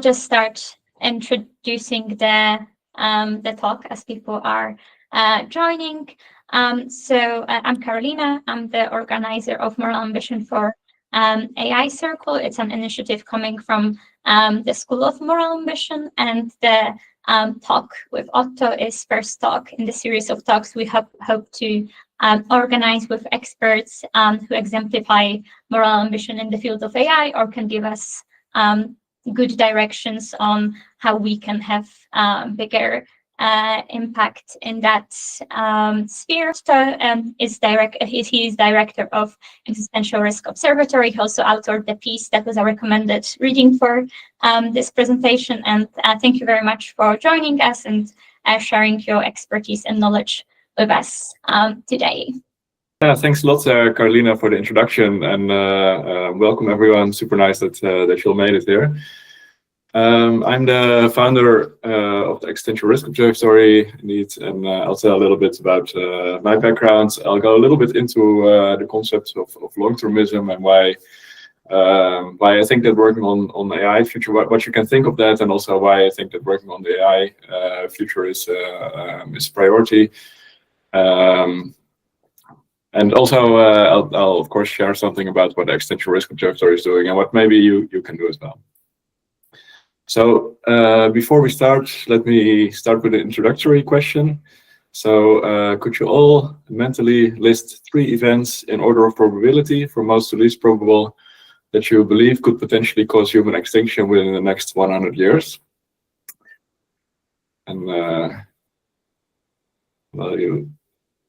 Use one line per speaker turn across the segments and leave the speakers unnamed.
just start introducing the talk as people are joining. So I'm Carolina. I'm the organizer of Moral Ambition for AI Circle. It's an initiative coming from the School of Moral Ambition, and the talk with Otto is first talk in the series of talks we hope to organize with experts who exemplify moral ambition in the field of AI, or can give us good directions on how we can have bigger impact in that sphere. So he is director of Existential Risk Observatory. He also authored the piece that was a recommended reading for this presentation. And thank you very much for joining us and sharing your expertise and knowledge with us today.
Yeah, thanks a lot, Carolina, for the introduction, and welcome everyone. Super nice that you all made it here. I'm the founder of the Existential Risk Observatory, indeed, and I'll tell a little bit about my background. I'll go a little bit into the concepts of long-termism and why I think that working on AI future, what you can think of that, and also why I think that working on the AI future is a priority. And also, I'll of course share something about what the Existential Risk Observatory is doing and what maybe you can do as well. So before we start, let me start with an introductory question. So could you all mentally list 3 events in order of probability, from most to least probable, that you believe could potentially cause human extinction within the next 100 years? And while you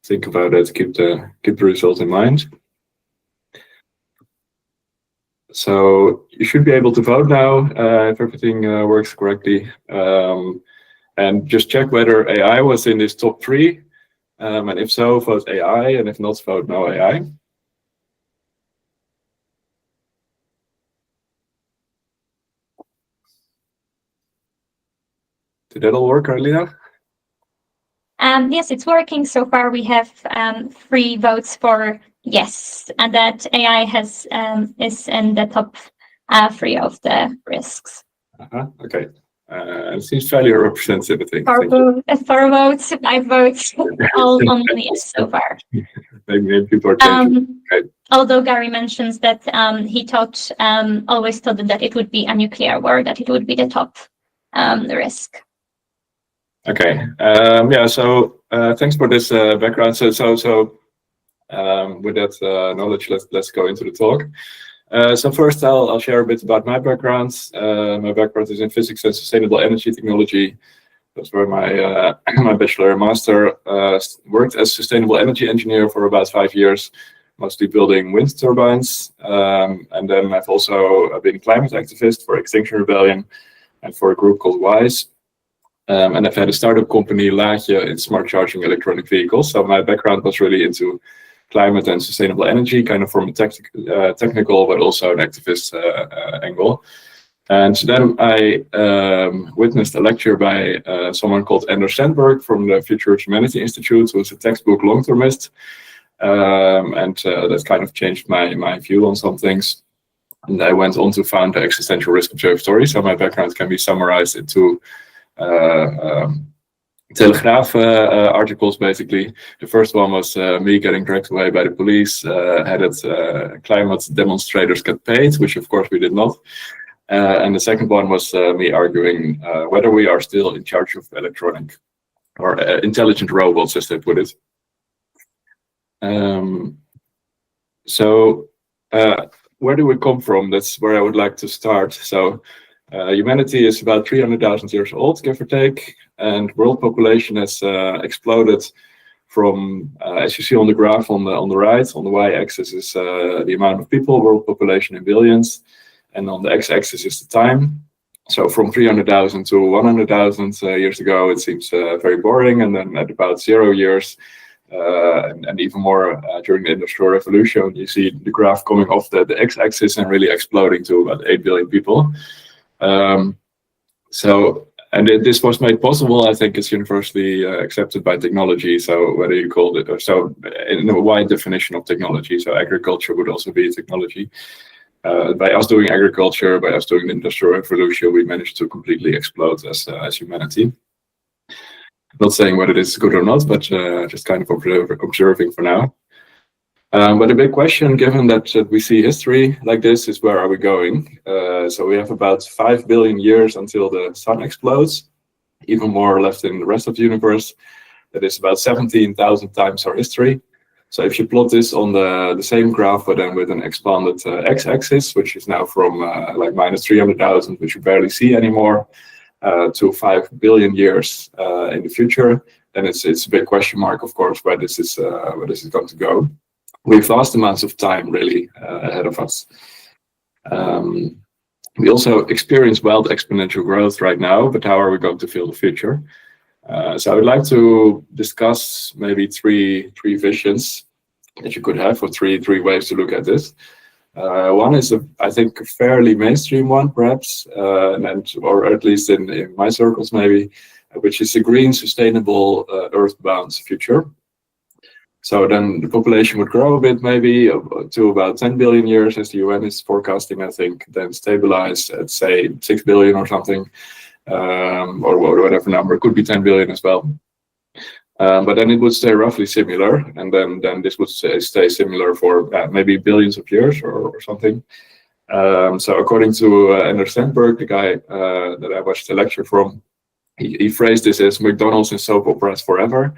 think about it, keep the result in mind. So you should be able to vote now if everything works correctly, and just check whether AI was in this top 3, and if so, vote AI, and if not, vote no AI. Did that all work, Carolina?
Yes, it's working. So far we have 3 votes for yes, and that AI is in the top 3 of the risks.
Okay. It seems fairly representative, I think.
4 votes, 5 votes, all on yes so far.
Maybe people are changing. Okay.
Although Gary mentions that he always thought that it would be a nuclear war, that it would be the top risk.
Okay. Yeah. So thanks for this background. So with that knowledge, let's go into the talk. So first, I'll share a bit about my background. My background is in physics and sustainable energy technology. That's where my my bachelor and master worked as sustainable energy engineer for about 5 years, mostly building wind turbines. And then I've also been climate activist for Extinction Rebellion and for a group called WISE. And I've had a startup company, Laatje, in smart charging electronic vehicles. So my background was really into climate and sustainable energy, kind of from a technical, but also an activist angle. And then I witnessed a lecture by someone called Anders Sandberg from the Future of Humanity Institute, who's a textbook long-termist. And that kind of changed my view on some things. And I went on to found the Existential Risk Observatory. So my background can be summarized into Telegraph articles, basically. The first one was me getting dragged away by the police, headed climate demonstrators get paid, which of course we did not. And the second one was me arguing whether we are still in charge of electronic or intelligent robots, as they put it. So where do we come from? That's where I would like to start. So humanity is about 300,000 years old, give or take, and world population has exploded from, as you see on the graph on the right, on the y-axis is the amount of people, world population in billions, and on the x-axis is the time. So from 300,000 to 100,000 years ago, it seems very boring, and then at about 0 years, and even more during the Industrial Revolution, you see the graph coming off the x-axis and really exploding to about 8 billion people. And this was made possible, I think it's universally accepted by technology. So whether you call it, so in a wide definition of technology, so agriculture would also be technology. by us doing agriculture, by us doing the Industrial Revolution, we managed to completely explode as humanity. Not saying whether this is good or not, but just kind of observing for now. But the big question, given that we see history like this, is where are we going? So we have about 5 billion years until the sun explodes, even more left in the rest of the universe. That is about 17,000 times our history. So if you plot this on the same graph, but then with an expanded x-axis, which is now from like minus 300,000, which you barely see anymore, to 5 billion years in the future, then it's a big question mark, of course, where this is going to go. We have vast amounts of time really ahead of us. We also experience wild exponential growth right now, but how are we going to feel the future? So I would like to discuss maybe three visions that you could have, or three ways to look at this. One is, I think, a fairly mainstream one, perhaps, or at least in my circles maybe, which is a green, sustainable, earth-bound future. So then the population would grow a bit, maybe to about 10 billion years, as the UN is forecasting, I think, then stabilize at, say, 6 billion or something, or whatever number. It could be 10 billion as well. But then it would stay roughly similar, and then this would stay similar for maybe billions of years or something. So according to Anders Sandberg, the guy that I watched the lecture from, he phrased this as McDonald's and soap operas forever.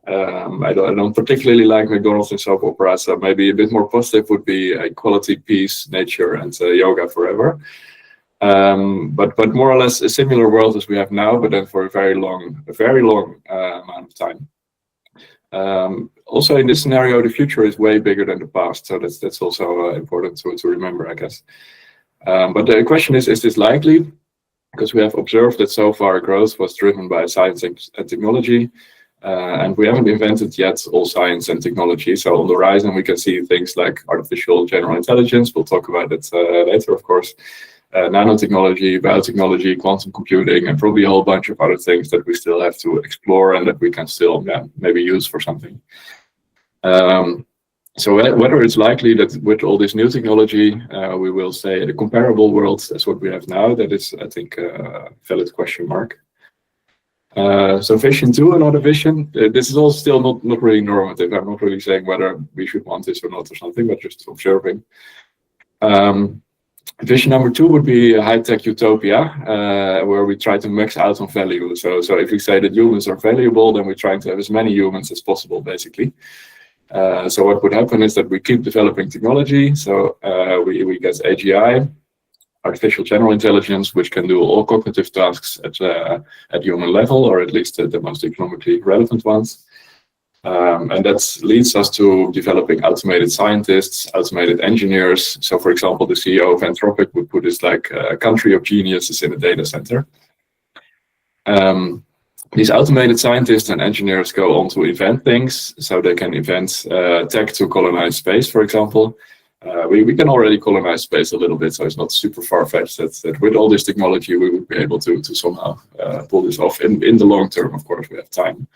I don't particularly like McDonald's and soap operas, so maybe a bit more positive would be equality, peace, nature, and yoga forever. But more or less a similar world as we have now, but then for a very long amount of time. Also in this scenario, the future is way bigger than the past, so that's also important to remember, I guess. But the question is this likely? Because we have observed that so far growth was driven by science and technology. And we haven't invented yet all science and technology. So on the horizon, we can see things like artificial general intelligence. We'll talk about it later, of course. Nanotechnology, biotechnology, quantum computing, and probably a whole bunch of other things that we still have to explore and that we can still maybe use for something. So whether it's likely that with all this new technology, we will stay in a comparable world as what we have now, that is, I think, a valid question mark. So vision 2, another vision. This is all still not really normative. I'm not really saying whether we should want this or not or something, but just observing. Vision number 2 would be a high-tech utopia, where we try to max out on value. So if we say that humans are valuable, then we're trying to have as many humans as possible, basically. So what would happen is that we keep developing technology. So we get AGI, artificial general intelligence, which can do all cognitive tasks at human level, or at least the most economically relevant ones. And that leads us to developing automated scientists, automated engineers. So, for example, the CEO of Anthropic would put this like a country of geniuses in a data center. These automated scientists and engineers go on to invent things. So they can invent tech to colonize space, for example. We can already colonize space a little bit, so it's not super far-fetched that with all this technology we would be able to somehow pull this off in the long term. Of course, we have time.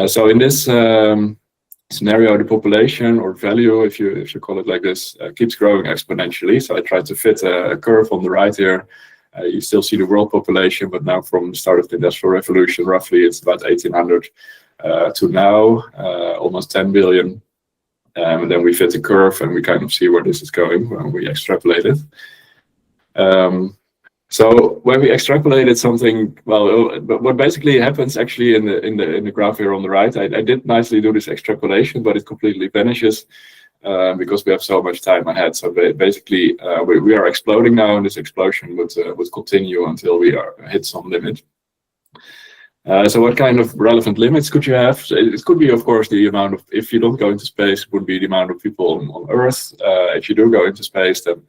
So in this scenario, the population or value, if you call it like this, keeps growing exponentially. So I tried to fit a curve on the right here. You still see the world population, but now from the start of the Industrial Revolution, roughly it's about 1800 to now, almost 10 billion. And then we fit the curve and we kind of see where this is going when we extrapolate it. So when we extrapolated something, well, what basically happens actually in the graph here on the right, I did nicely do this extrapolation, but it completely vanishes because we have so much time ahead. So basically, we are exploding now, and this explosion would continue until we hit some limit. So what kind of relevant limits could you have? It could be, of course, the amount of, if you don't go into space, it would be the amount of people on Earth. If you do go into space, then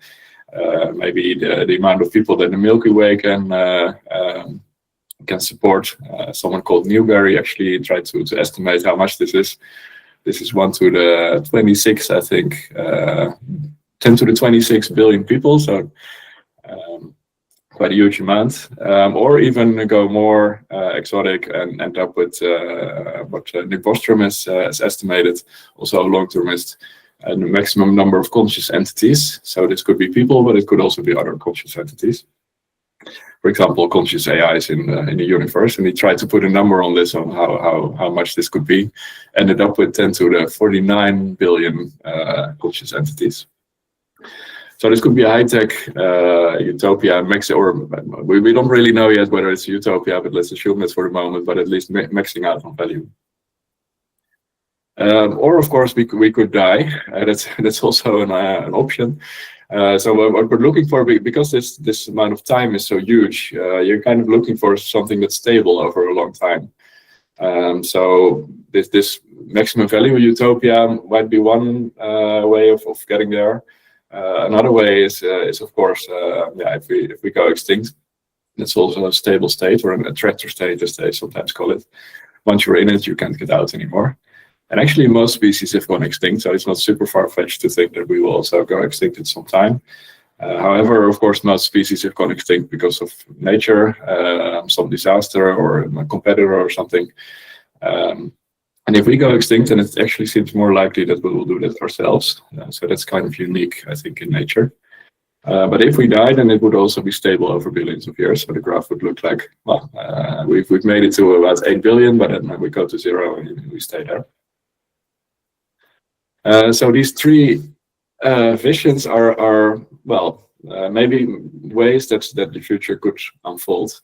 maybe the amount of people that the Milky Way can support. Someone called Newberry actually tried to estimate how much this is. This is 1 to the 26, I think, 10 to the 26 billion people. So quite a huge amount. Or even go more exotic and end up with what Nick Bostrom has estimated, also a long-termist, and the maximum number of conscious entities. So this could be people, but it could also be other conscious entities. For example, conscious AIs in the universe, and he tried to put a number on this, on how much this could be. Ended up with 10 to the 49 billion conscious entities. So this could be a high-tech utopia, or we don't really know yet whether it's a utopia, but let's assume that for the moment, but at least maxing out on value. Or of course we could die. That's also an option. So what we're looking for, because this amount of time is so huge, you're kind of looking for something that's stable over a long time. So this maximum value utopia might be one way of getting there. Another way is of course, if we go extinct, it's also a stable state, or an attractor state, as they sometimes call it. Once you're in it, you can't get out anymore. And actually, most species have gone extinct, so it's not super far-fetched to think that we will also go extinct at some time. However, of course, most species have gone extinct because of nature, some disaster, or a competitor or something. And if we go extinct, then it actually seems more likely that we will do that ourselves. So that's kind of unique, I think, in nature. But if we die, then it would also be stable over billions of years. So the graph would look like, well, we've made it to about 8 billion, but then we go to 0 and we stay there. So these three visions are maybe ways that the future could unfold.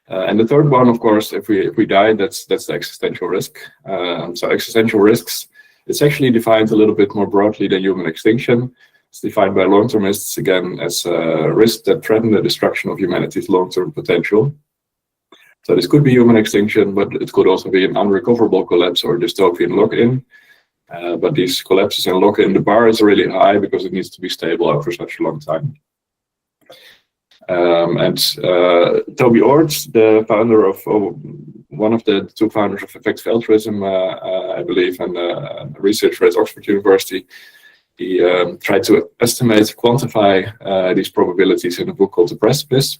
And the third one, of course, if we die, that's the existential risk. So existential risks, it's actually defined a little bit more broadly than human extinction. It's defined by long-termists, again, as risks that threaten the destruction of humanity's long-term potential. So this could be human extinction, but it could also be an unrecoverable collapse or dystopian lock-in. But these collapses and lock-in, the bar is really high because it needs to be stable over such a long time. Toby Ord, the founder of, one of the two founders of effective altruism, I believe, and a researcher at Oxford University, he tried to estimate, quantify these probabilities in a book called The Precipice.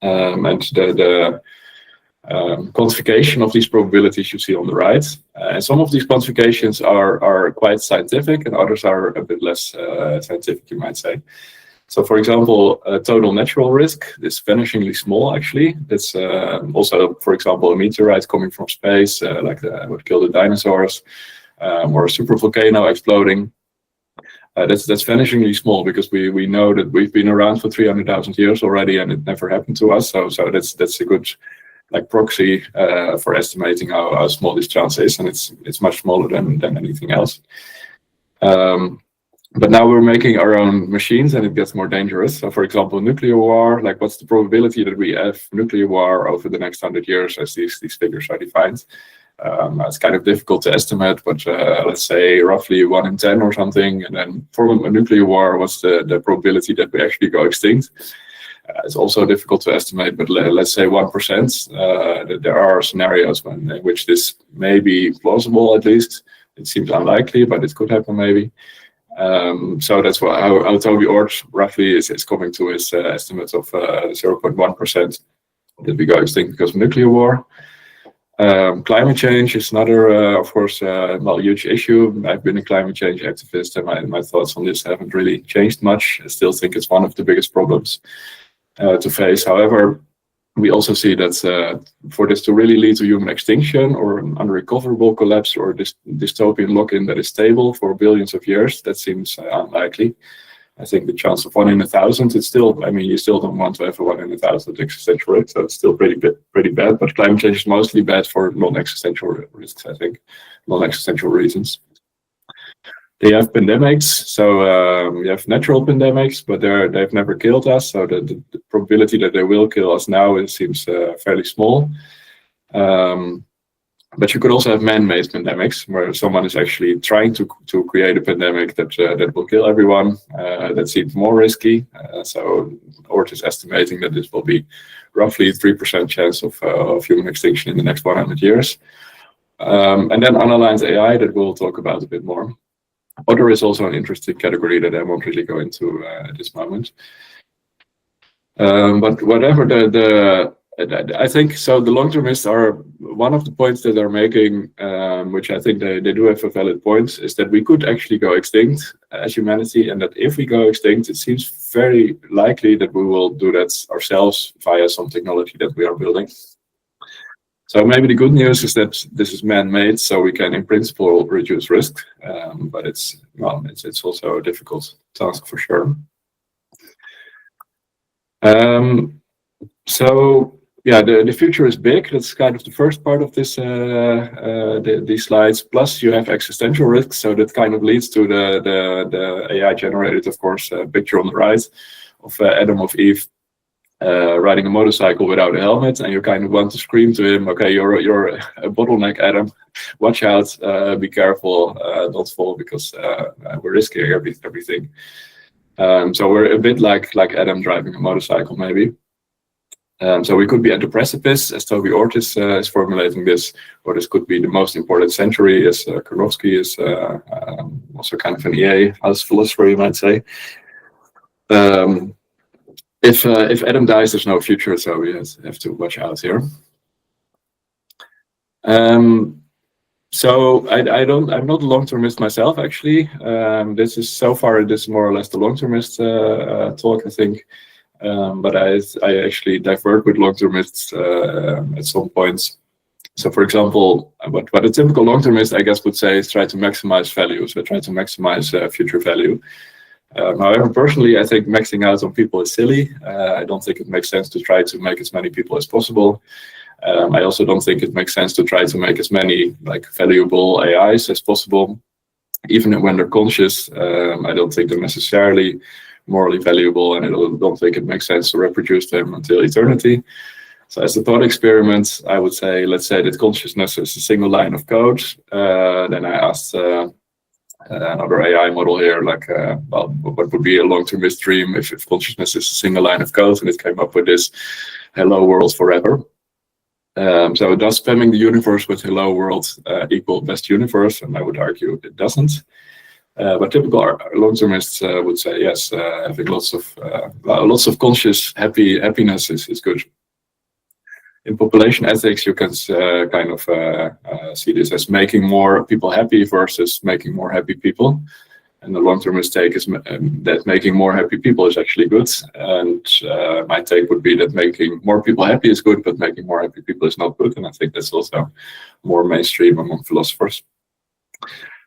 And the quantification of these probabilities you see on the right. And some of these quantifications are quite scientific, and others are a bit less scientific, you might say. So, for example, total natural risk is vanishingly small, actually. That's also, for example, a meteorite coming from space, like what killed the dinosaurs, or a supervolcano exploding. That's vanishingly small, because we know that we've been around for 300,000 years already, and it never happened to us. So that's a good proxy for estimating how small this chance is, and it's much smaller than anything else. But now we're making our own machines, and it gets more dangerous. So, for example, nuclear war, what's the probability that we have nuclear war over the next 100 years, as these figures are defined? It's kind of difficult to estimate, but let's say roughly 1 in 10 or something. And then for a nuclear war, what's the probability that we actually go extinct? It's also difficult to estimate, but let's say 1%. There are scenarios in which this may be plausible, at least. It seems unlikely, but it could happen maybe. So that's how Toby Ord roughly is coming to his estimates of 0.1% that we go extinct because of nuclear war. Climate change is another, of course, huge issue. I've been a climate change activist, and my thoughts on this haven't really changed much. I still think it's one of the biggest problems to face. However, we also see that for this to really lead to human extinction or an unrecoverable collapse or this dystopian lock-in that is stable for billions of years, that seems unlikely. I think the chance of 1 in 1,000, it's still, you still don't want to have a 1 in 1,000 existential risk, so it's still pretty bad, but climate change is mostly bad for non-existential risks, I think, non-existential reasons. They have pandemics, so you have natural pandemics, but they've never killed us, so the probability that they will kill us now seems fairly small. But you could also have man-made pandemics, where someone is actually trying to create a pandemic that will kill everyone. That seems more risky. So Ord is estimating that this will be roughly 3% chance of human extinction in the next 100 years. And then unaligned AI, that we'll talk about a bit more. Other is also an interesting category that I won't really go into at this moment. But whatever the I think so. The long-termists are one of the points that they're making, which I think they do have a valid point, is that we could actually go extinct as humanity, and that if we go extinct, it seems very likely that we will do that ourselves via some technology that we are building. So maybe the good news is that this is man-made, so we can, in principle, reduce risk. But it's also a difficult task for sure. So yeah, the future is big. That's kind of the first part of this these slides. Plus, you have existential risks, so that kind of leads to the AI generated, of course, picture on the right of Adam of Eve riding a motorcycle without a helmet, and you kind of want to scream to him, "Okay, you're a bottleneck, Adam. Watch out! Be careful! Don't fall, because we're risking everything." So we're a bit like Adam driving a motorcycle, maybe. So we could be at the precipice, as Toby Ortiz is formulating this, or this could be the most important century, as Karnofsky is also kind of an EA as philosopher, you might say. If Adam dies, there's no future, so we have to watch out here. So I'm not a long-termist myself, actually. This is more or less the long-termist talk, I think. But I actually divert with long-termists at some points. So, for example, what a typical long-termist, I guess, would say is try to maximize value. So try to maximize future value. However, personally, I think maxing out on people is silly. I don't think it makes sense to try to make as many people as possible. I also don't think it makes sense to try to make as many valuable AIs as possible. Even when they're conscious, I don't think they're necessarily morally valuable, and I don't think it makes sense to reproduce them until eternity. So as a thought experiment, I would say, let's say that consciousness is a single line of code. Then I asked another AI model here, what would be a long-termist dream if consciousness is a single line of code, and it came up with this hello world forever. So does spamming the universe with hello world equal best universe? And I would argue it doesn't. But typical long-termists would say yes, having lots of conscious happiness is good. In population ethics, you can kind of see this as making more people happy versus making more happy people. And the long-termist take is that making more happy people is actually good. And my take would be that making more people happy is good, but making more happy people is not good. And I think that's also more mainstream among philosophers.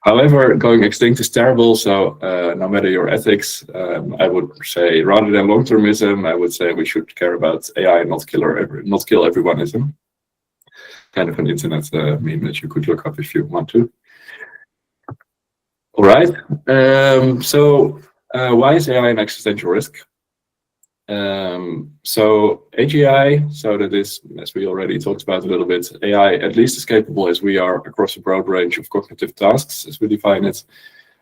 However, going extinct is terrible. So no matter your ethics, I would say rather than long-termism, I would say we should care about AI and not kill everyoneism. Kind of an internet meme that you could look up if you want to. All right. So why is AI an existential risk? So AGI, so that is, as we already talked about a little bit, AI at least as capable as we are across a broad range of cognitive tasks, as we define it.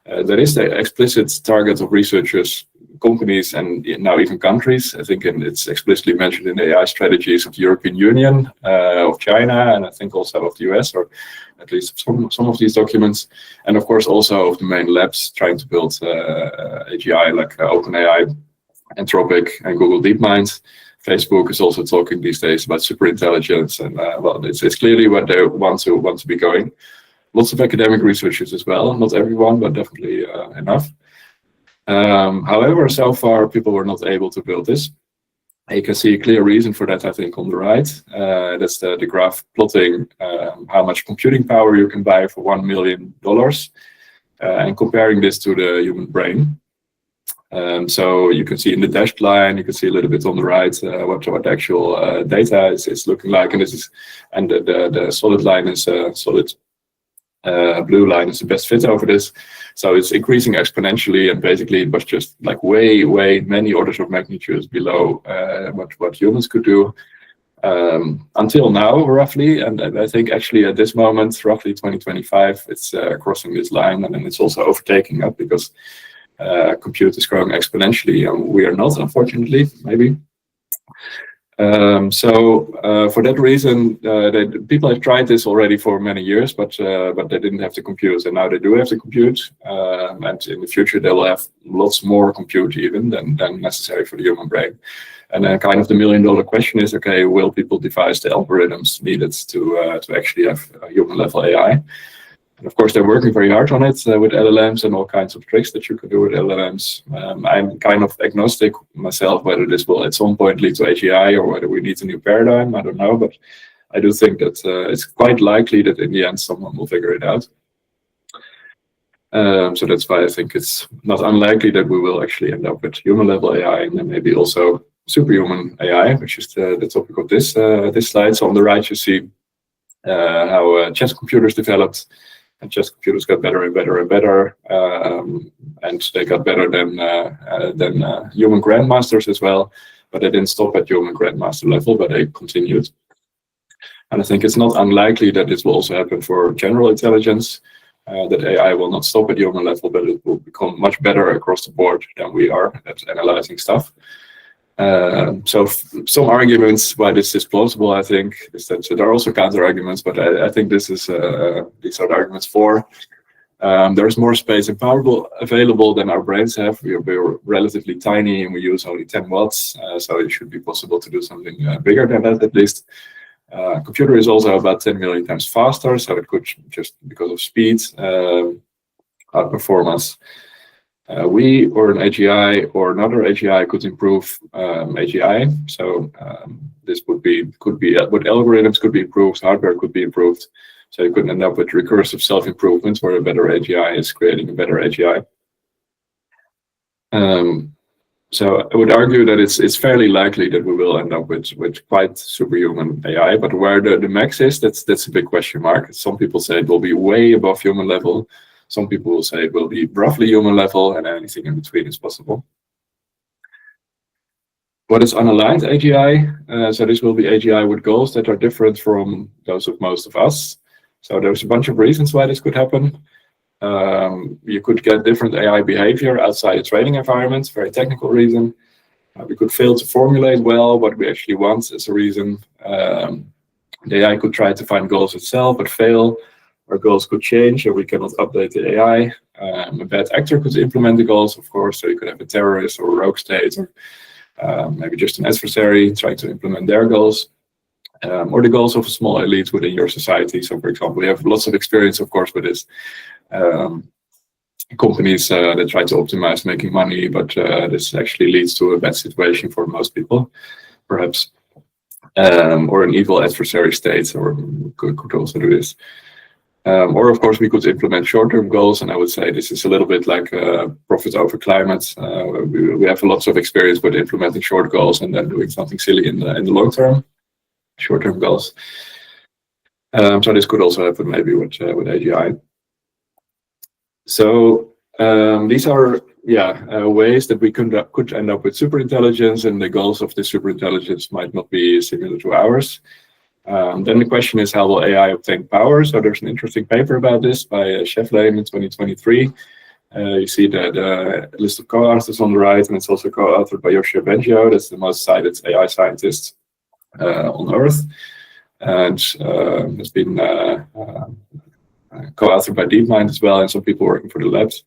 That is the explicit target of researchers, companies, and now even countries. I think it's explicitly mentioned in the AI strategies of the European Union, of China, and I think also of the US, or at least some of these documents. And of course also of the main labs trying to build AGI, like OpenAI, Anthropic, and Google DeepMind. Facebook is also talking these days about superintelligence, and well, it's clearly where they want to be going. Lots of academic researchers as well, not everyone, but definitely enough. However, so far people were not able to build this. You can see a clear reason for that, I think, on the right. That's the graph plotting how much computing power you can buy for $1 million, and comparing this to the human brain. So you can see in the dashed line, you can see a little bit on the right what the actual data is looking like, and the solid line is solid blue line is the best fit over this. So it's increasing exponentially, and basically it was just like way many orders of magnitudes below what humans could do until now, roughly. And I think actually at this moment, roughly 2025, it's crossing this line, and then it's also overtaking up because compute is growing exponentially, and we are not, unfortunately, maybe. For that reason, people have tried this already for many years, but they didn't have the compute, and now they do have the compute. And in the future, they will have lots more compute even than necessary for the human brain. And then kind of the million-dollar question is, okay, will people devise the algorithms needed to actually have human-level AI? And of course, they're working very hard on it with LLMs and all kinds of tricks that you can do with LLMs. I'm kind of agnostic myself whether this will at some point lead to AGI or whether we need a new paradigm. I don't know, but I do think that it's quite likely that in the end someone will figure it out. So that's why I think it's not unlikely that we will actually end up with human-level AI and then maybe also superhuman AI, which is the topic of this slide. So on the right, you see how chess computers developed. And chess computers got better and better and better, and they got better than human grandmasters as well. But they didn't stop at human grandmaster level, but they continued. And I think it's not unlikely that this will also happen for general intelligence, that AI will not stop at human level, but it will become much better across the board than we are at analyzing stuff. So some arguments why this is plausible, I think, is that there are also counter arguments, but I think this is these are the arguments for. There's more space and power available than our brains have. We're relatively tiny and we use only 10 watts, so it should be possible to do something bigger than that at least. Computer is also about 10 million times faster, so it could, just because of speed, outperform us. We or an AGI or another AGI could improve AGI. So this could be with algorithms could be improved, hardware could be improved. So you could end up with recursive self-improvement where a better AGI is creating a better AGI. So I would argue that it's fairly likely that we will end up with quite superhuman AI, but where the max is, that's a big question mark. Some people say it will be way above human level. Some people will say it will be roughly human level, and anything in between is possible. What is unaligned AGI? So this will be AGI with goals that are different from those of most of us. So there's a bunch of reasons why this could happen. You could get different AI behavior outside a training environment, very technical reason. We could fail to formulate well what we actually want as a reason. The AI could try to find goals itself, but fail. Our goals could change, or we cannot update the AI. A bad actor could implement the goals, of course, so you could have a terrorist or a rogue state, or maybe just an adversary trying to implement their goals. Or the goals of a small elite within your society. So, for example, we have lots of experience, of course, with this. Companies that try to optimize making money, but this actually leads to a bad situation for most people, perhaps. Or an evil adversary state, or could also do this. Or, of course, we could implement short-term goals, and I would say this is a little bit like profit over climate. We have lots of experience with implementing short goals and then doing something silly in the long term, short-term goals. So this could also happen maybe with AGI. So these are ways that we could end up with superintelligence, and the goals of the superintelligence might not be similar to ours. Then the question is, how will AI obtain power? So there's an interesting paper about this by Schefflin in 2023. You see the list of co-authors on the right, and it's also co-authored by Yoshio Bengio. That's the most cited AI scientist on Earth. And it's been co-authored by DeepMind as well, and some people working for the labs.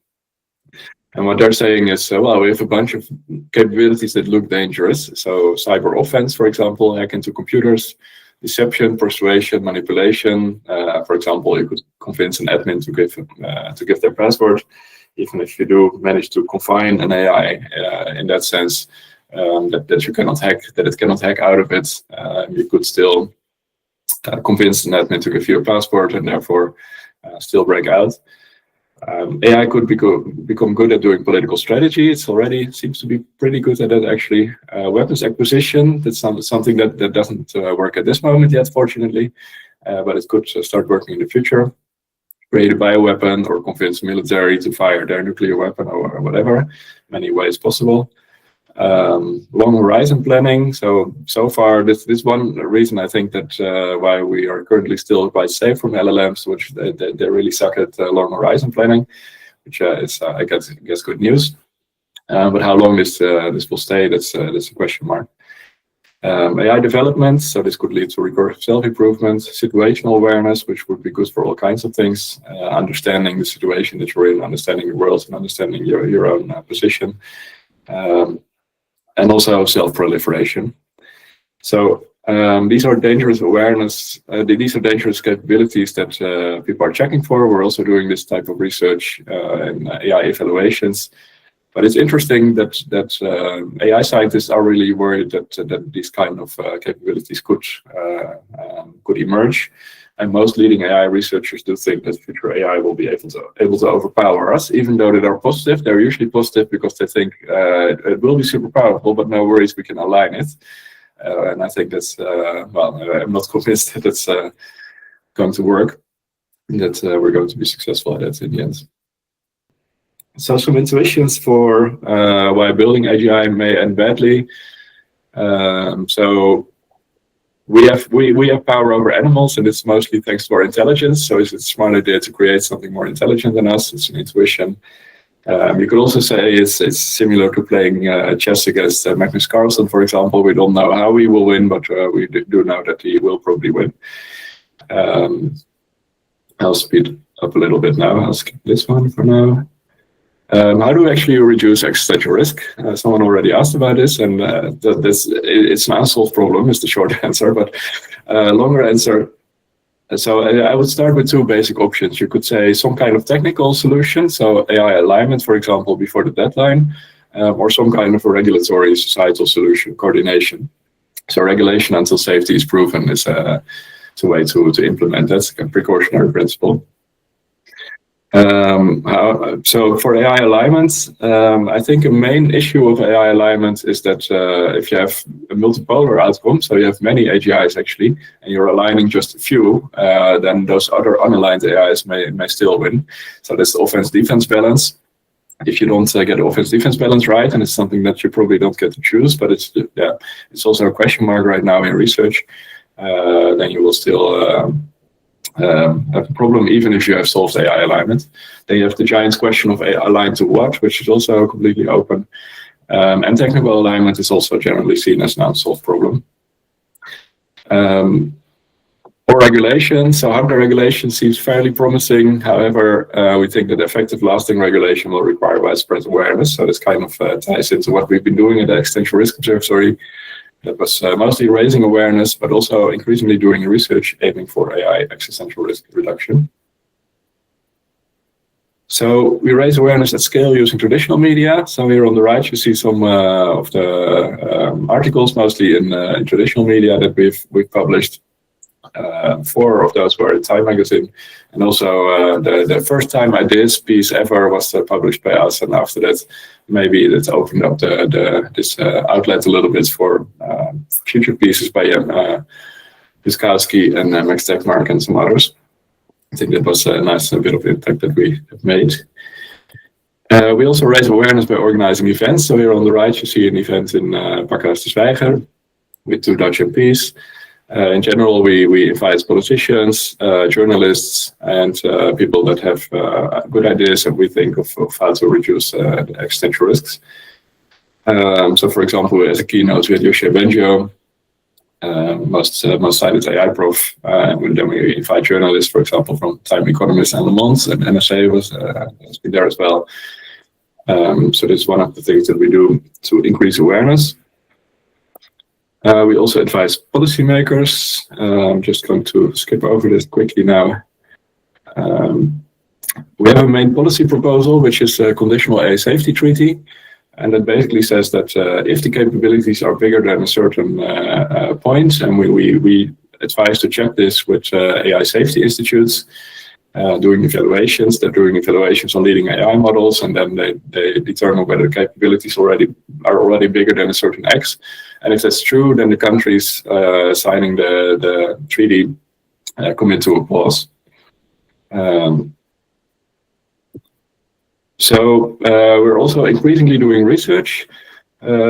And what they're saying is, well, we have a bunch of capabilities that look dangerous. So cyber offense, for example, hack into computers, deception, persuasion, manipulation. For example, you could convince an admin to give their password. Even if you do manage to confine an AI in that sense, that you cannot hack, that it cannot hack out of it, you could still convince an admin to give you a password and therefore still break out. AI could become good at doing political strategy. It's already seems to be pretty good at that, actually. Weapons acquisition, that's something that doesn't work at this moment yet, fortunately, but it could start working in the future. Create a bioweapon or convince military to fire their nuclear weapon or whatever, many ways possible. Long horizon planning. So far, this one reason I think that why we are currently still quite safe from LLMs, which they really suck at long horizon planning, which is I guess good news. But how long this will stay, that's a question mark. AI development, so this could lead to recursive self-improvement, situational awareness, which would be good for all kinds of things, understanding the situation that you're in, understanding the world, and understanding your own position, and also self-proliferation. So these are dangerous awareness, these are dangerous capabilities that people are checking for. We're also doing this type of research in AI evaluations. But it's interesting that AI scientists are really worried that these kind of capabilities could emerge, and most leading AI researchers do think that future AI will be able to overpower us. Even though they're positive, they're usually positive because they think it will be super powerful, but no worries, we can align it. And I think that's I'm not convinced that it's going to work, that we're going to be successful at it in the end. So some intuitions for why building AGI may end badly. So we have power over animals, and it's mostly thanks to our intelligence. So it's a smart idea to create something more intelligent than us. It's an intuition. You could also say it's similar to playing chess against Magnus Carlsen, for example. We don't know how he will win, but we do know that he will probably win. I'll speed up a little bit now. I'll skip this one for now. How do we actually reduce existential risk? Someone already asked about this, and it's an unsolved problem is the short answer, but longer answer. So I would start with two basic options. You could say some kind of technical solution, so AI alignment, for example, before the deadline, or some kind of a regulatory societal solution, coordination. So regulation until safety is proven is a way to implement that. It's a precautionary principle. So for AI alignment, I think a main issue of AI alignment is that if you have a multipolar outcome, so you have many AGIs actually, and you're aligning just a few, then those other unaligned AIs may still win. So that's the offense-defense balance. If you don't get the offense-defense balance right, and it's something that you probably don't get to choose, but it's also a question mark right now in research, then you will still have a problem even if you have solved AI alignment. Then you have the giant question of aligned to what, which is also completely open. And technical alignment is also generally seen as an unsolved problem. Or regulation. So hardware regulation seems fairly promising. However, we think that effective lasting regulation will require widespread awareness. So this kind of ties into what we've been doing at the Existential Risk Observatory. That was mostly raising awareness, but also increasingly doing research aiming for AI existential risk reduction. So we raise awareness at scale using traditional media. So here on the right, you see some of the articles, mostly in traditional media that we've published. 4 of those were in Time magazine, and also the first time I did this piece ever was published by us, and after that maybe that opened up this outlet a little bit for future pieces by Piskowski and Max Tegmark and some others. I think that was a nice bit of impact that we have made. We also raise awareness by organizing events. So here on the right you see an event in Pakhuis de Zwijger with 2 Dutch MPs. In general, we invite politicians, journalists, and people that have good ideas that we think of how to reduce the existential risks. So, for example, as a keynote, we had Yoshi Benjo, most cited AI prof, and then we invite journalists, for example, from Time Economist and Le Monde, and NSA has been there as well. So this is one of the things that we do to increase awareness. We also advise policymakers. I'm just going to skip over this quickly now. We have a main policy proposal, which is a conditional AI safety treaty. And that basically says that if the capabilities are bigger than a certain point, and we advise to check this with AI safety institutes, doing evaluations. They're doing evaluations on leading AI models, and then they determine whether the capabilities are already bigger than a certain X. And if that's true, then the countries signing the treaty commit to a pause. So we're also increasingly doing research.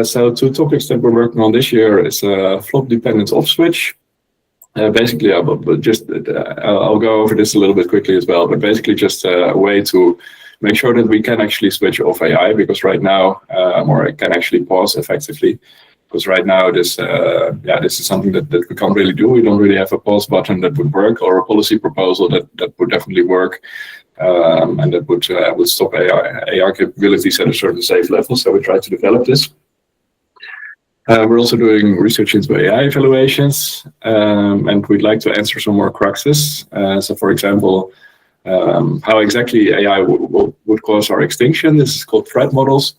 So 2 topics that we're working on this year is flop-dependent off-switch. Basically, I'll go over this a little bit quickly as well, but basically just a way to make sure that we can actually switch off AI, because right now, or it can actually pause effectively. Because right now, this is something that we can't really do. We don't really have a pause button that would work, or a policy proposal that would definitely work, and that would stop AI capabilities at a certain safe level. So we try to develop this. We're also doing research into AI evaluations, and we'd like to answer some more cruxes. So, for example, how exactly AI would cause our extinction. This is called threat models.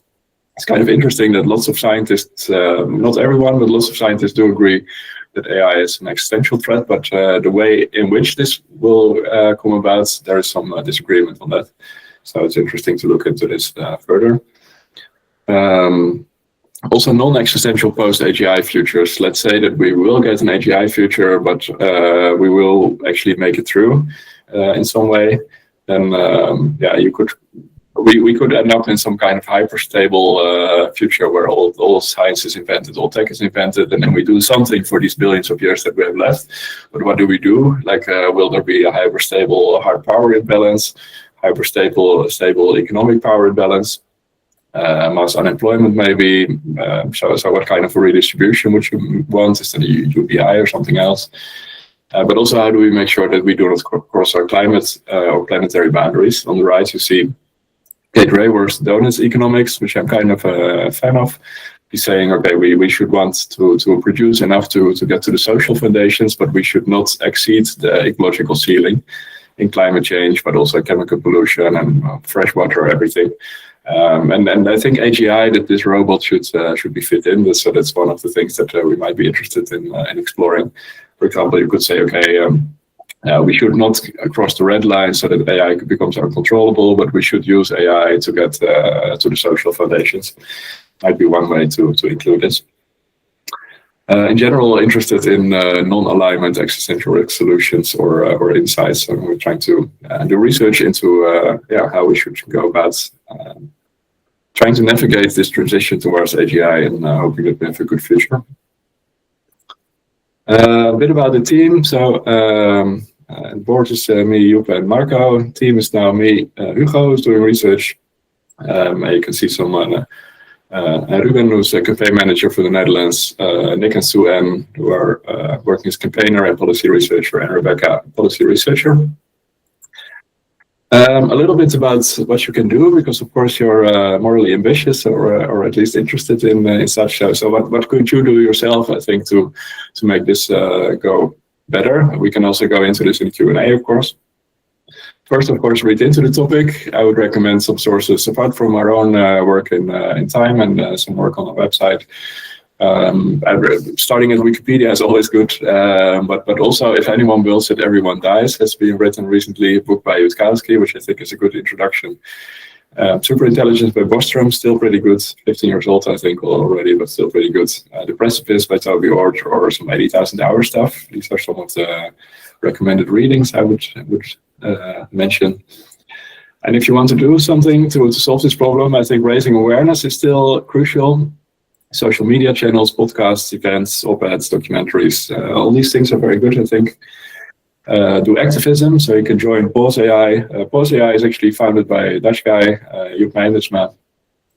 It's kind of interesting that lots of scientists, not everyone, but lots of scientists do agree that AI is an existential threat, but the way in which this will come about, there is some disagreement on that. So it's interesting to look into this further. Also, non-existential post-AGI futures. Let's say that we will get an AGI future, but we will actually make it through in some way. Then, we could end up in some kind of hyper-stable future where all science is invented, all tech is invented, and then we do something for these billions of years that we have left. But what do we do? Like, will there be a hyper-stable hard power imbalance, stable economic power imbalance? Mass unemployment, maybe. So what kind of a redistribution would you want? Is it a UBI or something else? But also, how do we make sure that we do not cross our climate or planetary boundaries? On the right, you see Kate Raworth's donuts economics, which I'm kind of a fan of. He's saying, okay, we should want to produce enough to get to the social foundations, but we should not exceed the ecological ceiling in climate change, but also chemical pollution and fresh water, everything. And I think AGI, that this robot should be fit in. So that's one of the things that we might be interested in exploring. For example, you could say, okay, we should not cross the red line so that AI becomes uncontrollable, but we should use AI to get to the social foundations. Might be one way to include this. In general, interested in non-alignment existential risk solutions or insights. And we're trying to do research into how we should go about trying to navigate this transition towards AGI and hoping that we have a good future. A bit about the team. So the board is me, Joep, and Marco. The team is now me, Hugo, who's doing research. You can see someone. Ruben, who's a campaign manager for the Netherlands, Nick and Sue Ann, who are working as campaigner and policy researcher, and Rebecca, policy researcher. A little bit about what you can do, because of course you're morally ambitious or at least interested in such. So what could you do yourself, I think, to make this go better? We can also go into this in Q&A, of course. First, of course, read into the topic. I would recommend some sources apart from our own work in time and some work on the website. Starting at Wikipedia is always good, but also if anyone builds it, everyone dies. Has been written recently, a book by Jutkowski, which I think is a good introduction. Superintelligence by Bostrom, still pretty good. 15 years old, I think, already, but still pretty good. The Precipice by Toby Ord, or some 80,000 hour stuff. These are some of the recommended readings I would mention. And if you want to do something to solve this problem, I think raising awareness is still crucial. Social media channels, podcasts, events, op-eds, documentaries, all these things are very good, I think. Do activism, so you can join Pause AI. Pause AI is actually founded by a Dutch guy, Joep Meindersma,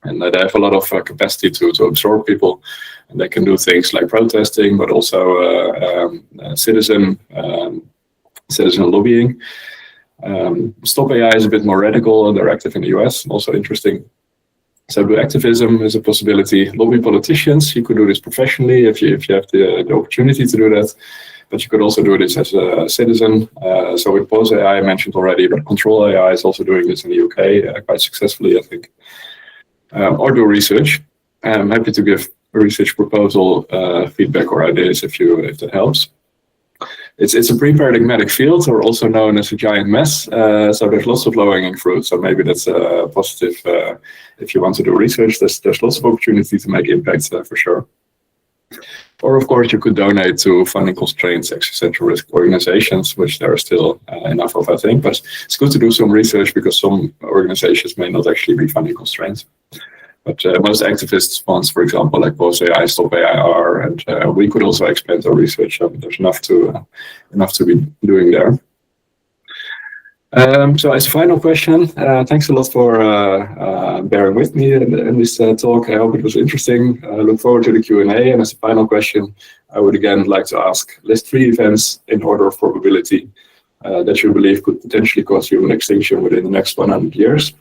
and they have a lot of capacity to absorb people. And they can do things like protesting, but also citizen lobbying. Stop AI is a bit more radical, and they're active in the US, also interesting. So do activism is a possibility. Lobby politicians, you could do this professionally if you have the opportunity to do that. But you could also do this as a citizen. So with Pause AI, I mentioned already, but Control AI is also doing this in the UK quite successfully, I think. Or do research. I'm happy to give a research proposal, feedback or ideas if that helps. It's a pre-paradigmatic field, or also known as a giant mess. So there's lots of low-hanging fruit. So maybe that's a positive if you want to do research. There's lots of opportunity to make impact for sure. Or of course, you could donate to funding constraints, existential risk organizations, which there are still enough of, I think. But it's good to do some research because some organizations may not actually be funding constraints. But most activist funds, for example, like Pause AI, Stop AIR, and we could also expand our research. There's enough to be doing there. So as a final question, thanks a lot for bearing with me in this talk. I hope it was interesting. I look forward to the Q&A. And as a final question, I would again like to ask, list 3 events in order of probability that you believe could potentially cause human extinction within the next 100 years.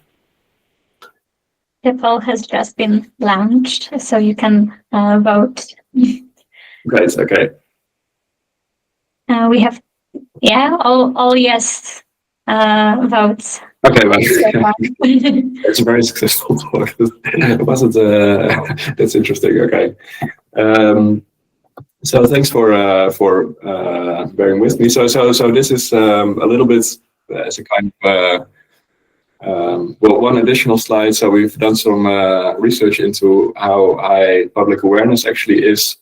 The poll has just been launched, so you can vote.
Great, okay.
We have, all yes votes.
Okay, well, it's a very successful talk. Wasn't that's interesting. Okay, so thanks for bearing with me. So this is a little bit as a kind of well, one additional slide. So we've done some research into how high public awareness actually is,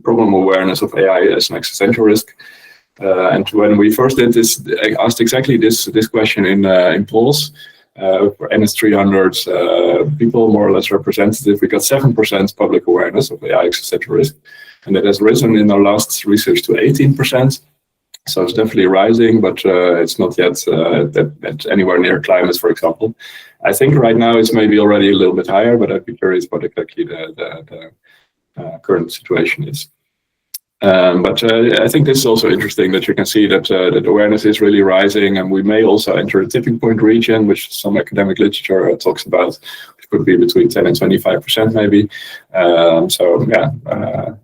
problem awareness of AI as an existential risk. And when we first did this, I asked exactly this question in polls. For NS300 people, more or less representative, we got 7% public awareness of AI existential risk, and that has risen in our last research to 18%. So it's definitely rising, but it's not yet at anywhere near climate, for example. I think right now it's maybe already a little bit higher, but I'd be curious what exactly the current situation is. But I think this is also interesting that you can see that that awareness is really rising, and we may also enter a tipping point region, which some academic literature talks about, which could be between 10 and 25% maybe. So yeah,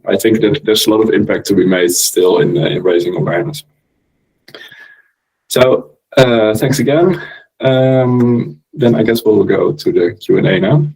I think that there's a lot of impact to be made still in raising awareness. So thanks again. Then I guess we'll go to the Q&A now.